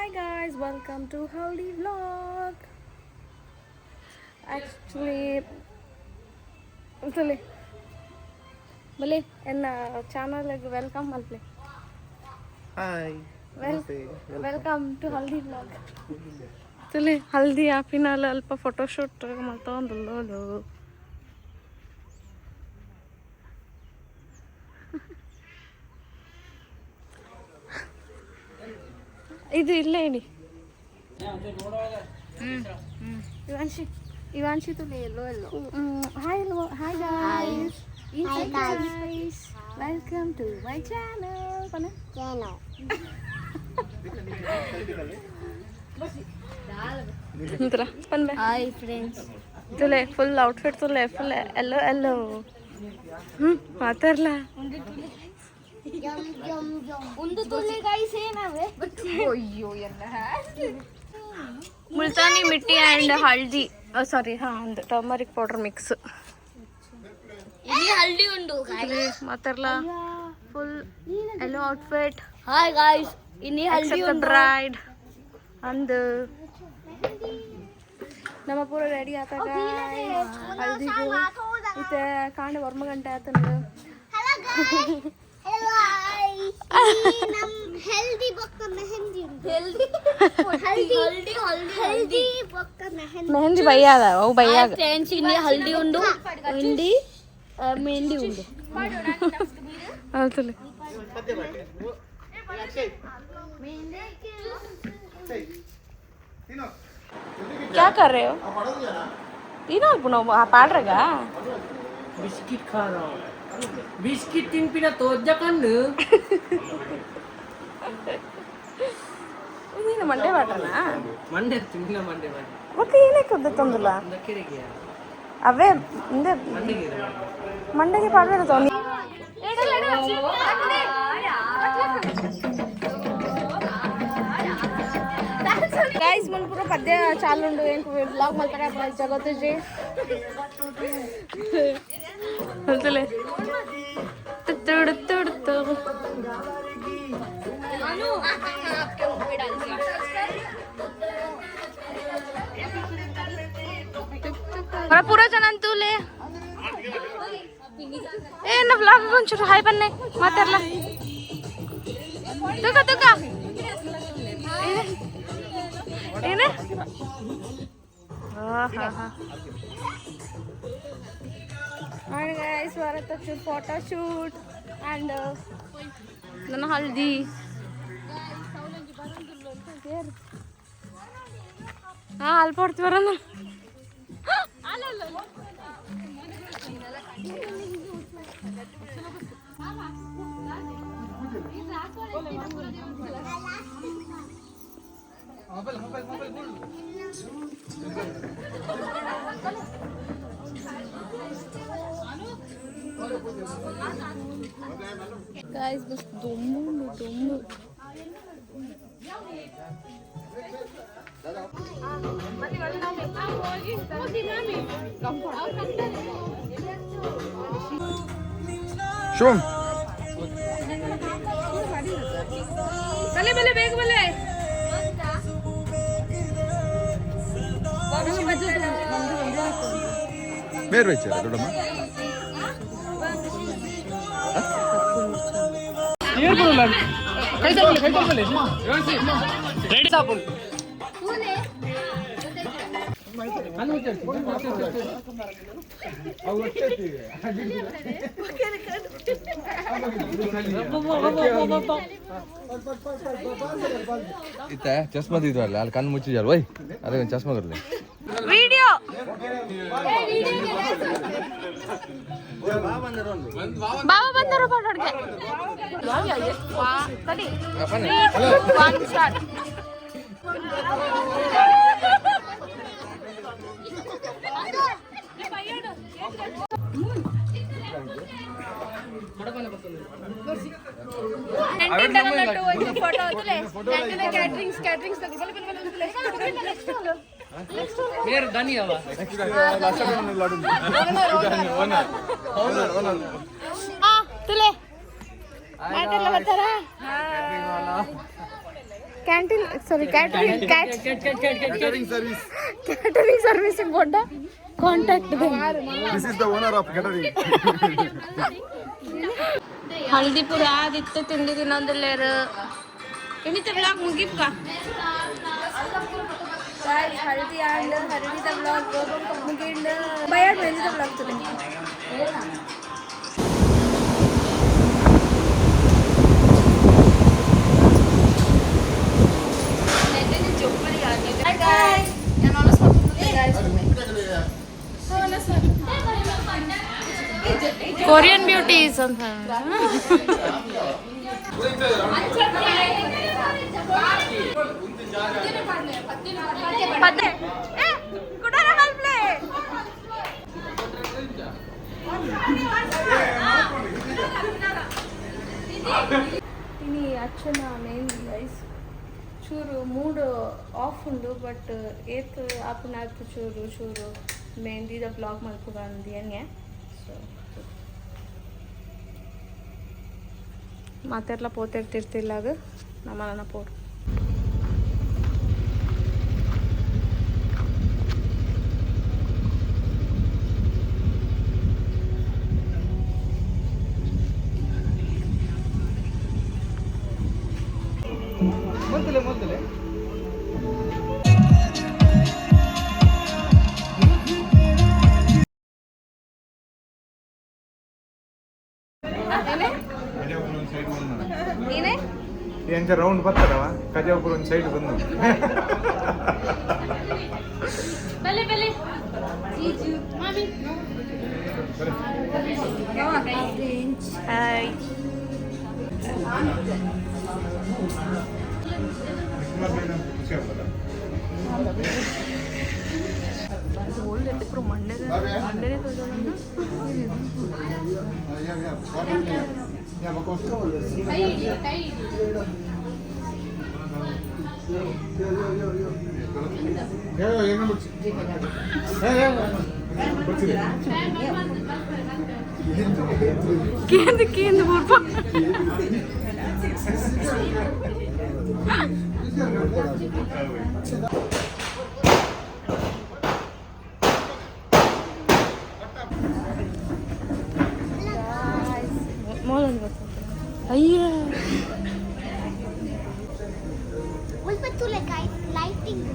Hi guys, welcome to Haldi vlog. Actually, bale in channel welcome malple. Hi. Welcome to Haldi vlog. Tule Haldi apinal alpa photo shoot maltondullo. ಇದು ಇಲ್ಲೇ ಇಡಿ ಇವಾನ್ಶಿ ತುಲೆ yellow hi guys welcome to my channel hi friends ತುಲೆ full outfit ತುಲೆ full yellow ಮಾತಾಡ್ಲಾ Multani mitti and haldi ಸಾರಿ ಒಂದು ಟರ್ಮರಿಕ್ ಪೌಡರ್ ಮಿಕ್ಸ್ ಹಲ್ದಿ ಉಂಡು ಮಾತಾಡ್ಲಾ full yellow outfit hi guys ಇನ್ನಿ ಹಲ್ದಿ ಉಂಡು ಬ್ರೈಡ್ ಅಂದು ನಮ್ಮ ಪೂರ ರೆಡಿ ಆತ ಹಲ್ದಿಗೂ ಮತ್ತೆ ಕಾಂಡ ವರ್ಮ ಗಂಟೆ ಆತ ಹೆಲ್ದಿ ಬೊಕ್ಕ ಮೆಹಂದಿ ಹೆಲ್ದಿ ಬೊಕ್ಕ ಮೆಹಂದಿ ಬಯ್ಯಾದ ಅವು ಬಯ್ಯಾಗ ಫ್ರೆಂಡ್ಸ್ ಇಲ್ಲಿ ಹಲ್ದಿ ಉಂಡು ಹಿಂಡಿ ಮೆಹಂದಿ ಉಂಡು ಹೌದಲ್ಲ क्या कर रहे हो तीनों पुनो पाड़ रहेगा बिस्किट खा रहा हूँ बिस्किट तीन पीना तो जकंड ನೀನು ಮಂಡೆ ಬಾಟನಾ ಮಂಡೆ ತಿನ್ನ ಮಂಡೆ ಬಾಟ ಮತ್ತೆ ಏನಕ್ಕೆ ತಂದಿಲ್ಲ ದಕ್ಕಿರಿಗೆ ಅವೇ ಮುಂದೆ ಮಂಡೆಗೆ ಮಂಡೆಗೆ ಪಾಡ್ಬೇಡ ತೋನಿ गाइस मन पूरा पद्य चालुंडु ಏನು ಬ್ಲಾಗ್ ಮಾಡ್ತಾರೆ ಜಗತ್ತೇ ಅಂತಲೇ ತುಡು ತುಡು ತುಡು अनु आपके मुंह पे डाल दिया मला पूरा जनंतुले ए ना ब्लॉग ಒಂಚೂರು ಹಾಯ್ ಬನ್ನೆ ಮಾತಾಡಲ್ಲ ತುಕ ಏನ and guys varat photo shoot and ನನ್ನ ಹಲ್ದಿ ಅಲ್ಲಿ ಪಡ್ತಿ ಬರೋಣ guys bas dummu शुभम बले बेग बले ಬೇರೆ ವೈಚಾರ ದೊಡ್ಡಮ್ಮ ಇತ್ತ ಚಸ್ಮಾ ಇದ್ವಲ್ಲ ಅಲ್ಲಿ ಕಣ್ಣು ಮುಚ್ಚಿದ್ಯಾರ ವೈ ಅದೇ ಒಂದು ಚಸ್ಮಾ ಬರಲಿ ವಿಡಿಯೋ ಬಾಬಾ ಬಂದರು ಪಾಟೋಡ್ಗೆ ತಡಿ 1 ಸ್ಟಾರ್ಟ್ मेरे दानी आवा तुले ಬರ್ತಾರಾ ಕ್ಯಾಂಟೀನ್ ಸಾರಿ ಕ್ಯಾಟರಿಂಗ್ ಸರ್ವಿಸ್ ಬೋರ್ಡ ಕಾಂಟ್ಯಾಕ್ಟ್ ಹಳದಿಪುರ ಆದಿತ್ತು ತಿಂಡಿ ತಿನ್ನೋದಿಲ್ಲೇರು ಇನ್ನಿತ ಬ್ಲಾಗ್ ಮುಗಿಪ್ಪ ಹಳದಿ ಆಂಡ್ ಹರಡಿದ ಬ್ಲಾಗ್ ಮುಗಿಂಡು ಬಯಾಡ್ ಮೆಂದಿದ ಬ್ಲಾಗ್ ತುಲೆ Korean beauties ಅಂತ ini achana main guys ಚೂರು ಮೂಡ್ ಆಫ್ ಉಂಡು ಬಟ್ ಏತ್ ಆಪುನಾತು ಚೂರು ಮೆಹಂದಿದ ಬ್ಲಾಗ್ ಮಲ್ಪು ಬಂದಿಯನ್ನೆ ಸೊ ಮಾತೆಲ್ಲ ಪೋತಿರ್ತಿರ್ತಿಲ್ಲಾಗ ನಮ್ಮನ್ನ ಪೋರು ಮೊದಲೇ ಎಂಚ ರೌಂಡ್ ಬರ್ತಾರವ ಕಜಾಪುರ ಒಂದು ಸೈಡ್ ಬಂದು ಹಾಯ್ ಕೇಂದ್ರ ಬರ್ಪ ಮೋಲನ್ ಗೊತ್ತ ಅಯ್ಯ ಲೈಟಿಂಗ್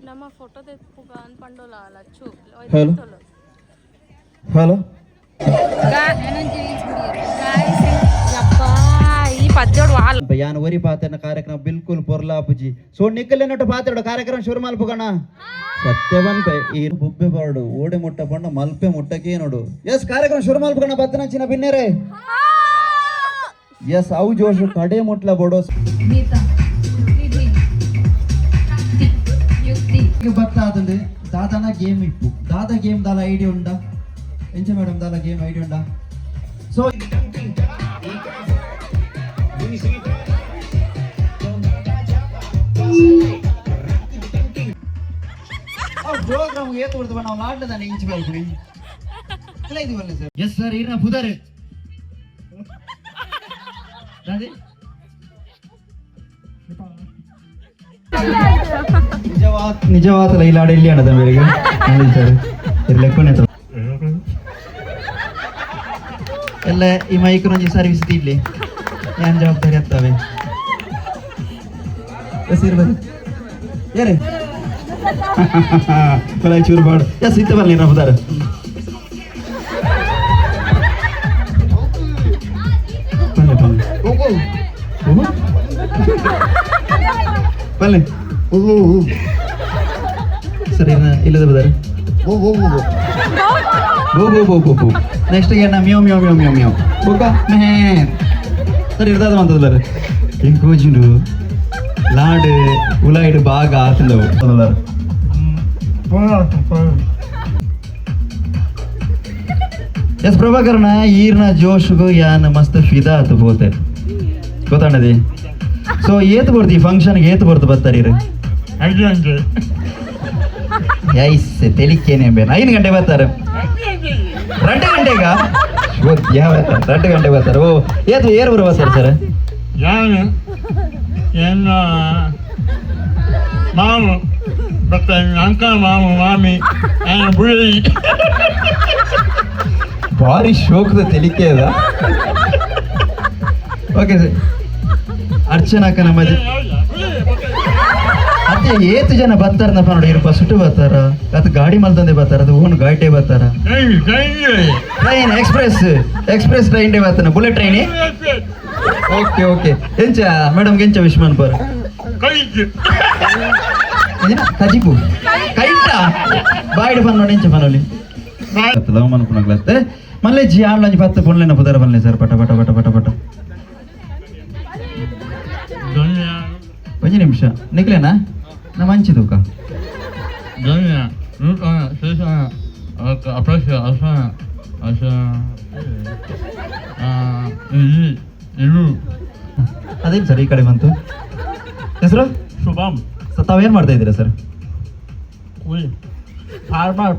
ನಮ್ಮ ಫೋಟೋ ತೆಪ್ಪುಗ ಅನ್ಪಂಡೋಲ ಲಚ್ಚು హలో ఈ పద్యోడు వాళ్ళు ಯಾನ್ ಒರಿ ಪಾತನ ಕಾರ್ಯಕ್ರಮ ಬಿಲ್ಕುಲ್ ಪೊರ್ಲಾಪುಜಿ ಸೊ ನಿಕ್ಕಲೇನೊಟ್ಟು ಪಾತ್ರೋಡು ಕಾರ್ಯಕ್ರಮ ಶುರು ಮಲ್ಪುಗಣ ಸತ್ಯವನ್ ಈ ಬುಬ್ಬೆ ಬರ್ಡು ಓಡೆ ಮುಟ್ಟ ಪಂಡ ಮಲ್ಪೆ ಮುಟ್ಟಕ್ಕೆ ನೋಡು ಎಸ್ ಕಾರ್ಯಕ್ರಮ ಶುರು ಮಲ್ಪುಗಣ ಬತ್ತನಂಚಿನ ಬಿನ್ನೇರೆ ಎಸ್ ಅವು ಜೋಶು ಕಡೆ ಮುಟ್ಲ ಬಡೋ ಬತ್ತಾದಂದು ದಾದಾನ ಗೇಮ್ ಇಪ್ಪು ದಾದಾ ಗೇಮ್ ದಾಲ ಐಡಿಯಾ ಉಂಡಾ ಎಂಚ ಮೇಡಮ್ ದಾಲ ಗೇಮ್ ಐಡಿಯಾ ಉಂಡಾ ಸೊ ಪ್ರೋಗ್ರಾಮ್ ಏತ್ ಕೊಡ್ತವ ನಾವು ಲಾಡ್ಲದಾನೆ ಇಂಚ್ ಬೆಳ್ತೀನಿ ಎಲ್ಲ ಇದೀವಲ್ಲ ಸರ್ ಎಸ್ ಸರ್ ಇರ್ನ ಪುದಾರೆ ನಿಜವಾದ ಲೈಲಾಡ ಇಲ್ಲಿ ಅಣ್ಣದ ಮೇರೆಗೆ ನೋಡಿ ಸರ್ ಇರ್ಲೆಕ್ಕನೆ ಎಲ್ಲ ಈ ಮೈಕ್ರೋಜಿ ಸರ್ವಿಸ್ ಇಲ್ಲಿ ಏನ್ ಜವಾಬ್ದಾರಿ ಆಗ್ತವೆ ಇರ್ಬೋದು ಏರೇ ಚೂರು ಬಾಡು ಎಸ್ ಇತ್ತ ಬರಲಿ ನಾವು ಬುದಾರ ಬಲ್ಲೆ ಸರಿ ಇಲ್ಲದ ಬದಾರ ನೆಕ್ಸ್ಟ್ ಏನ ಮ್ಯಾವ್ ಮ್ಯಾವ್ ಮ್ಯಾವ್ ಮ್ಯಾವ್ ಮ್ಯಾವ್ ಬುಕ್ಕ ಮೆಹೇ ಸರಿ ಇರ್ದಾದ ಅಂತದ ಬರ ಹಿಂಗೆ ಕೋಜಿಂಡು ಲಾಡು ಉಲಾಯಿಡು ಬಾಗ ಆತಂದವು ಎಸ್ ಪ್ರಭಾಕರಣ ಈರ್ನ ಜೋಶ್ಗೂ ಯಾನ್ ಮಸ್ತ್ ಫಿದಾ ಆತು ಹೋತೆ ಗೊತ್ತಾಣದಿ ಸೊ ಏತ್ ಬರ್ದು ಈ ಫಂಕ್ಷನ್ಗೆ ಏತ್ ಬರ್ದು ಬರ್ತಾರೀರು ಯೈಸ್ ತೆಲಿಕೇನೆ ಬೇನ 5 ಗಂಟೆ ಬರ್ತಾರೆ 2 ಗಂಟೆಗ ಯಾವ 2 ಗಂಟೆ ಬರ್ತಾರೆ ಓ ಏತು ಏರು ಬರು ಬರ್ತಾರೆ ಸರ್ ನಾನು ಎನ್ನ ಮಾಮು ಮತ್ತೆ ಅಂಕ ಮಾಮು ಮಾಮಿ ಬುಳಿ ಭಾರಿ ಶೋಕದ ತೆಲಿಕೆ ಅದ ಓಕೆ ಸರ್ ಅರ್ಚನಾಕ ನಮ್ಮದು ಅದೇ ಏತು ಜನ ಬರ್ತಾರನಪ್ಪ ನೋಡಿ ಇರು ಸುಟ್ಟು ಬರ್ತಾರ ಅದು ಗಾಡಿ ಮಲ್ತಂದೆ ಬರ್ತಾರ ಅದು ಓನ್ ಗಾಡಿಟೇ ಬರ್ತಾರ ಟ್ರೈನ್ ಎಕ್ಸ್ಪ್ರೆಸ್ ಟ್ರೈನ್ ಡೇ ಬರ್ತಾನೆ ಬುಲೆಟ್ ಟ್ರೈನ್ ಓಕೆ ಓಕೆ ಎಂಚ ಮೇಡಮ್ ಎಂಚ ವಿಶ್ಮಾನ್ ಪರ್ ಕಜಿಪು ಕೈಟ ಬಾಯ್ಡ್ ಪನ್ ನೋಡಿ ಎಂಚ ಪನೋಲಿ ಲವ್ ಮನ್ಕೊಳಗ್ಲತ್ತೆ ಮಲ್ಲೆ ಜಿ ಆನ್ಲೈನ್ 10 ಪೊನ್ಲೆನ ಪುದರ ಬನ್ನಿ ಸರ್ ಪಟ ಪಟ ಪಟ ಪಟ ಪಟ 5 ನಿಮಿಷ ನಿಕ್ಲೇನಾ ನಾ ಮಂಚಿ ತೂಕ ಅದೇನು ಸರ್ ಈ ಕಡೆ ಬಂತು ಹೆಸರು ಶುಭಮ್ ತಾವೇನು ಮಾಡ್ತಾ ಇದ್ದೀರಾ ಸರ್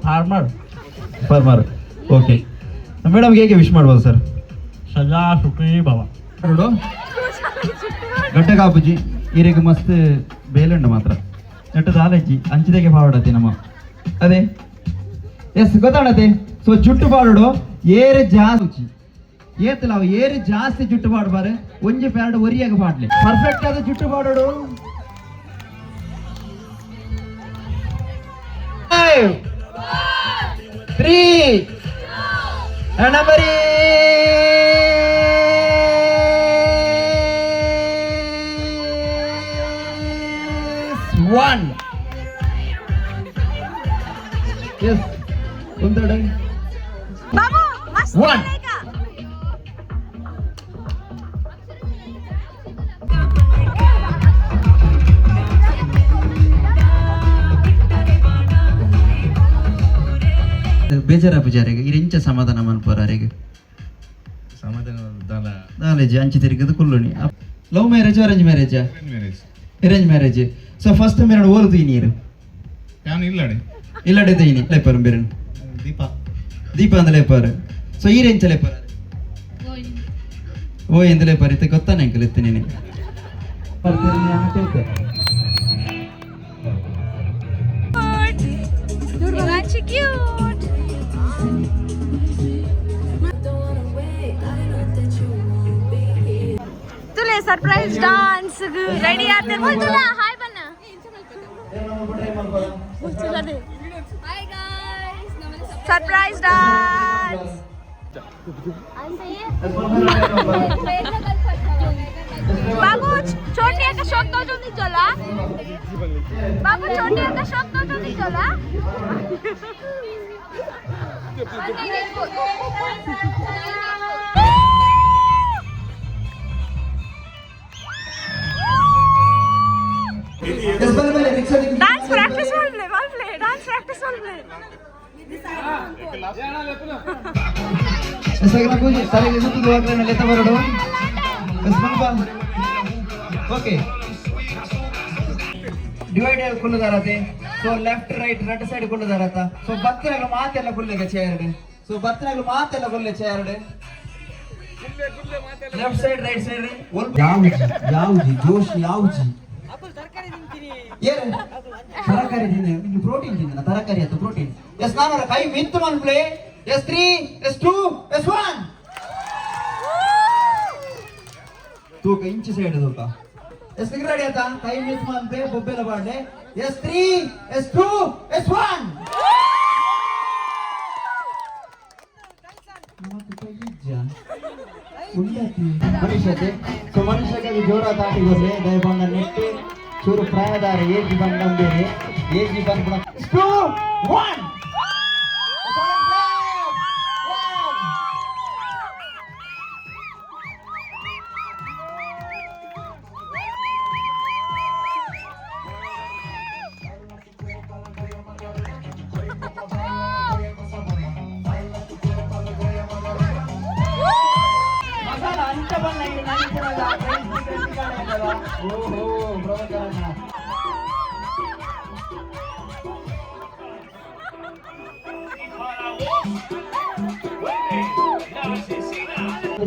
ಫಾರ್ಮರ್ ಓಕೆ ಮೇಡಮ್ಗೆ ಹೇಗೆ ವಿಶ್ ಮಾಡ್ಬೋದು ಸರ್ ಸದಾ ಸುಖೀ ಭವ ನೋಡು ಗಟ್ಟಗಾಪುಜಿ ಈರಿಗೆ ಮಸ್ತ್ ಬೇಲುಂಡು ಮಾತ್ರ ನೆಟ್ಟದ ಆಲಜ್ಜಿ ಅಂಚಿದೆಗೆ ಪಾವಡತಿ ನಮ್ಮ ಅದೇ ಎಸ್ ಗೊತ್ತಾಡತೆ ಸೊ ಜುಟ್ಟು ಪಾಡು ಏರೆ ಜಾಸ್ತಿ ಏತಲ್ಲ ಅವು ಏರೆ ಜಾಸ್ತಿ ಜುಟ್ಟು ಪಾಡ್ಬಾರೆ ಒಂಜಿ ಪ್ಯಾಡ್ ಒರಿಯಾಗ ಪಾಡ್ಲಿ ಪರ್ಫೆಕ್ಟ್ ಆದ ಜುಟ್ಟು ಪಾಡೋಡು 5 3 ನಂಬರ್ 1 yes ಒಂದಡೆ ಬಾಬು ಮಸ್ತ್ 1 ಬೇಜಾರ ಪೂಜಾರಿಗೆ ಇರೆಂಚ ಸಮಾಧಾನ ಮನ್ಪೋರಾರಿಗೆ ಸಮಾಧಾನ ದಾಲ ದಾಲೇಜಿ ಅಂಚಿ ತಿರುಗದು ಕುಲ್ಲುನಿ love marriage arrange marriage arrange marriage so first ಮೇರಡು ಓಲುದು ನೀರು ಯಾನು ಇಲ್ಲಡೆ ಇಲ್ಲಡೆ ದೈನಿ ಲೇಪರ್ ಬೇರನ್ ದೀಪ ಅಂದ ಲೇಪರ್ ಸೊ ಈ ರೇಂಚ ಲೇಪರ್ ಓ ಎಂದ ಲೇಪರ್ ಇತ್ತೆ ಗೊತ್ತಾನೆ ಅಂಕಲ್ ಇತ್ತೆ ನೀನೆ ತುಲೆ ಸರ್ಪ್ರೈಸ್ ಡಾನ್ಸ್ ರೆಡಿ ಆತೆ ತುಲ ಹಾಯ್ ಬನ್ನ ಹಾಯ್ ಗಾಯ್ಸ್ ಸರ್ಪ್ರೈಸ್ ಡಾನ್ಸ್ बाबू छोटे का शौक तो नहीं चला बाबू छोटे का शौक तो नहीं चला डांस प्रैक्टिस वाल प्ले डांस प्रैक्टिस वाल प्ले ऐसा कुछ सारे के तो लोग करने लेता बरडो ओके डिवाइड कुल्ल दारते सो लेफ्ट राइट रट साइड कुल्ल दारता सो बत्तरगल ಮಾತೆಲ್ಲ ಕುಲ್ಲೆಗೆ ಚೇರ್ಡೆ सो ಬತ್ತರಗಲ್ ಮಾತೆಲ್ಲ ಕುಲ್ಲೆ ಚೇರ್ಡೆ लेफ्ट साइड राइट साइड ಯಾವುದು ಜೋಶ್ ಯಾವುದು ಏನು ತರಕಾರಿ ತಿನ್ನೆ ಇದು ಪ್ರೋಟೀನ್ ತಿನ್ನ ತರಕಾರಿ ಅದು ಪ್ರೋಟೀನ್ ಎಸ್ ನಾನು ಕೈ ಮಿತ್ತು ಮನ್ ಪ್ಲೇ S3 S2 S1 ತೂಕ ಇಂಚು ಸೈಡ್ ತೂಕ ಎಷ್ಟು ರೆಡಿ ಆಯ್ತಾ ಕೈ ಮಿತ್ತು ಮನ್ ಪ್ಲೇ ಬೊಬ್ಬೆಲ ಬಾಡ್ಲೆ S3 S2 S1 ಮನುಷ್ಯತೆ ಸೊ ಮನುಷ್ಯಕ್ಕೆ ಜೋರ ದಾಟಿ ಬರಲಿ ದಯಬಂದ ನೆಟ್ಟು ಚೂರು ಪ್ರಾಯದಾರ ಏಜಿ ಬಂದಂಬೇರೆ ಏಜಿ ಬಂದ 2 1 ಮಸಾಲ ಅಂಚ ಬಣ್ಣ ಓಹೋ ಪ್ರಭಕರಣ್ಣ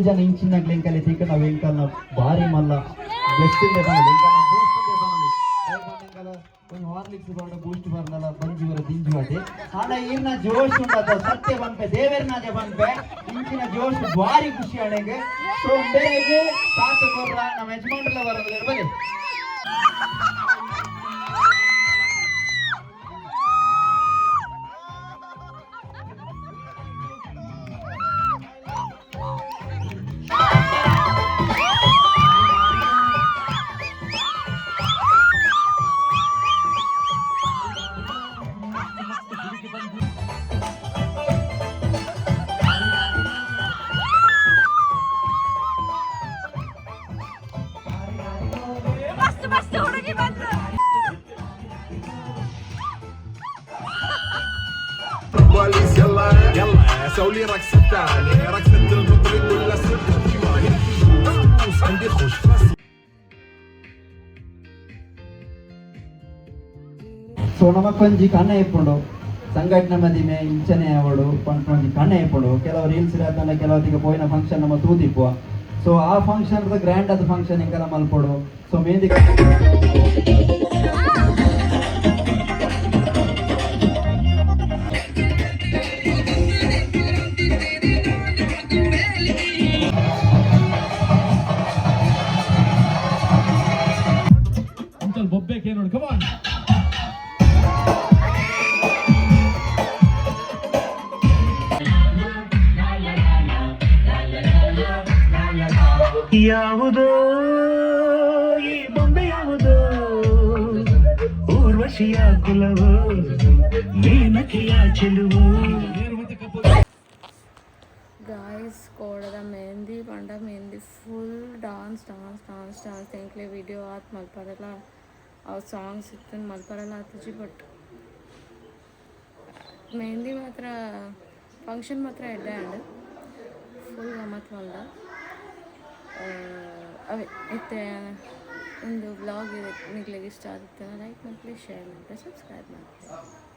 ಜನ ಇಂಚಿನ ಲೆಂಕಲ್ಲಿ ತೀಕ ನಾವು ವೆಂಕಲ್ನ ಭಾರಿ ಮಲ್ಲ ಬೆಸ್ಟಿಂದ కొంచెం హార్లిక్స్ బరడ బూస్ట్ బరల బంజి వర దింజు అటే ఆడ ఈన జోష్ ఉండದ ಸತ್ಯ ಬಂಪೆ ದೇವರನಾಗೆ ಬಂಪೆ ಇಂಚಿನ ಜೋಶ್ ಭಾರಿ ಖುಷಿ ಆಣೆಗೆ ಸೊ ಬೇರೆಗೆ ಸಾಕು ಕೊರ್ರ ನಮ್ಮ ಯಜಮಾನ್ರಲ್ಲ ಬರಲ್ಲ ಬನ್ನಿ سولي رقصة تاني رقصة المطرب ولا سرت جواني فلوس عندي خوش ಸೊ ನಮಕೊಂಜಿ ಕಣ್ಣ ಇಪ್ಪುಂಡು ಸಂಘಟನೆ ಮದಿಮೆ ಇಂಚನೆ ಅವಳು ಪಂಚ ಕಣ್ಣ ಇಪ್ಪುಂಡು ಕೆಲವು ರೀಲ್ಸ್ ಇರತ್ತಲ್ಲ ಕೆಲವತ್ತಿಗೆ ಪೋಯಿನ ಫಂಕ್ಷನ್ ನಮ್ಮ ತೂತಿಪ್ಪುವ ಸೊ ಆ ಫಂಕ್ಷನ್ ಗ್ರ್ಯಾಂಡ್ ಆದ ಫಂಕ್ಷನ್ ಹಿಂಗೆಲ್ಲ ಮಲ್ಪಡು ಸೊ ಮೆಹಂದಿ ಬೊಬ್ಬೆಕೆ ನೋಡಿ ಕಮಾನ್ ಯಾವುದೋ ಈ ಬೊಂಬೆ ಯಾವುದೋ ಊರ್ವಶಿಯ ಕುಲವೋ ಮೇನಕೆಯ ಚೆಲುವು गाइस कोडदा मेहंदी पंडा mehndi full dance dance dance dance तेंकले वीडियो आत मलपरला और सॉन्ग्स इतन मलपरला आतजी बट मेहंदी मात्र फंक्शन मात्र एड्डे अंड फुल गमत वल्द अवे इत्ते ಒಂದು ಬ್ಲಾಗ್ ಇದೆ ನಿಮಗೆ ಇಷ್ಟ ಆಗುತ್ತೆ ಲೈಕ್ ಮಾಡಿ ಶೇರ್ ಮಾಡಿ ಸಬ್ಸ್ಕ್ರೈಬ್ ಮಾಡಿ